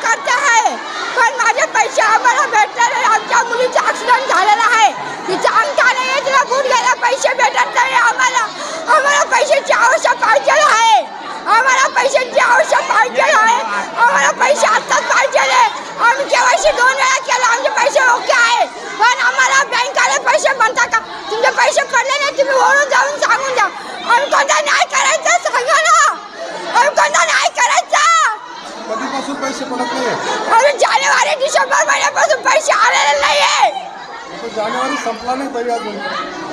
करते आहे, पण माझे पैसे आम्हाला भेटले नाही। आमच्या मुलीचा ॲक्सिडेंट झालेला आहे, तिचा अंगठा नाही आहे, तिला गुडघ्याला पैसे भेटत नाही आम्हाला पैशाची आवश्यक पाहिजे आहे, आम्हाला पैशाची आवश्यक पाहिजे आहे, आम्हाला पैसे आत्ताच पाहिजे आहे। आम्ही केवायसी 2 वेळा केलं, आमचे पैसे ओके आहे, पण आम्हाला बँकाला पैसे म्हणता का तुमचे पैसे पडले नाही, तुम्ही वरून जाऊन सांगून द्या। आम्ही कोणता न्याय करायचा सांगा ना, आम्ही कोणता न्याय करायचा? कधीपासून पैसे पडत नाही? अरे जानेवारी डिसेंबर महिन्यापासून पैसे आलेले नाही आहे। जानेवारी संपला नाही तरी अजून?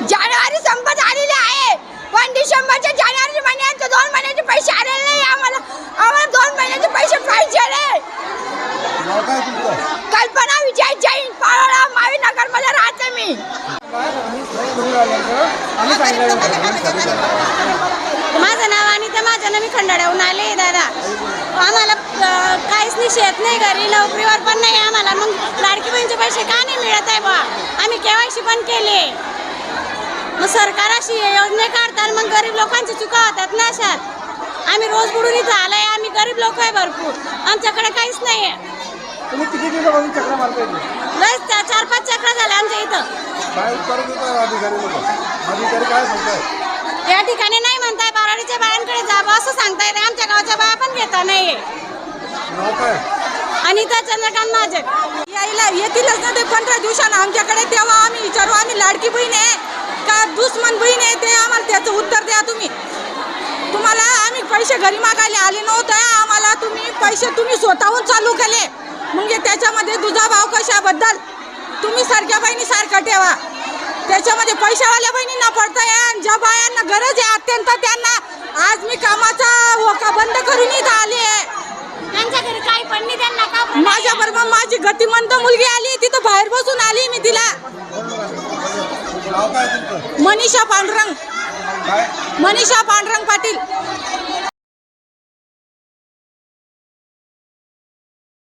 जानेवारी संपत आलेले आहे, पण डिसेंबरच्या जानेवारी महिन्यात 2 महिन्याचे पैसे आलेले नाही आम्हाला 2 महिन्याचे पैसे पाहिजे रे। नाव काय तुमचं? कल्पना विजय जैन, पारोळा मावी नगर मध्ये राहते मी। माझं नाव अनिता माझं मी खंडाळ्याहून आले दादा। आम्हाला काहीच निषेध नाही, घरी नोकरीवर पण नाही आम्हाला, मग लाडकी बहिणीचे पैसे का नाही मिळत आहे बा? आम्ही केवायसी पण केले, मग सरकार अशी योजना काढतात, मग गरीब लोकांची चुका होतात ना अशात। आम्ही रोज बुडून इथं आलोय, आम्ही गरीब लोक आहे भरपूर, आमच्याकडे काहीच नाही आहे। तुम्ही किती दिवसापासून चक्र मारताय? बस 4-5 चक्र झाले आमच्या इथं। काय उत्तर देतात अधिकारी लोक? अधिकारी काय सांगताय? या ठिकाणी नाही म्हणताय, बाराडीच्या बायांकडे जावं असं सांगताय, आमच्या गावाच्या बाया पण घेता नाहीये। नाव काय? अनिता चंद्रकांत माझे। यायला येतीलच ना ते 15 दिवसांना आमच्याकडे, तेव्हा आम्ही विचारू आम्ही लाडकी बहीण आहे का दुश्मन बहीण आहे, ते आम्हाला त्याचं उत्तर द्या तुम्ही। तुम्हाला आम्ही पैसे घरी मागायला आले नव्हते, आम्हाला पैसे तुम्ही स्वतःहून चालू केले, म्हणजे त्याच्यामध्ये दुजाभाव कशाबद्दल तुम्ही सारख्या बहिणी सारखं ठेवा, त्याच्यामध्ये पैशावाल्या बहिणींना पडताय, ज्या बायांना गरज आहे अत्यंत त्यांना। आज मी कामाचा वोका बंद करून इथं आली आहे, त्यांच्या घरी काही पण नाही, त्यांना का माझ्या बरोबर माझी गतिमंत मुलगी आली, तिथं बाहेर बसून आली मी तिला। नाव काय तुमचं? मनीषा पांडुरंग काय? मनीषा पांडुरंग पाटील।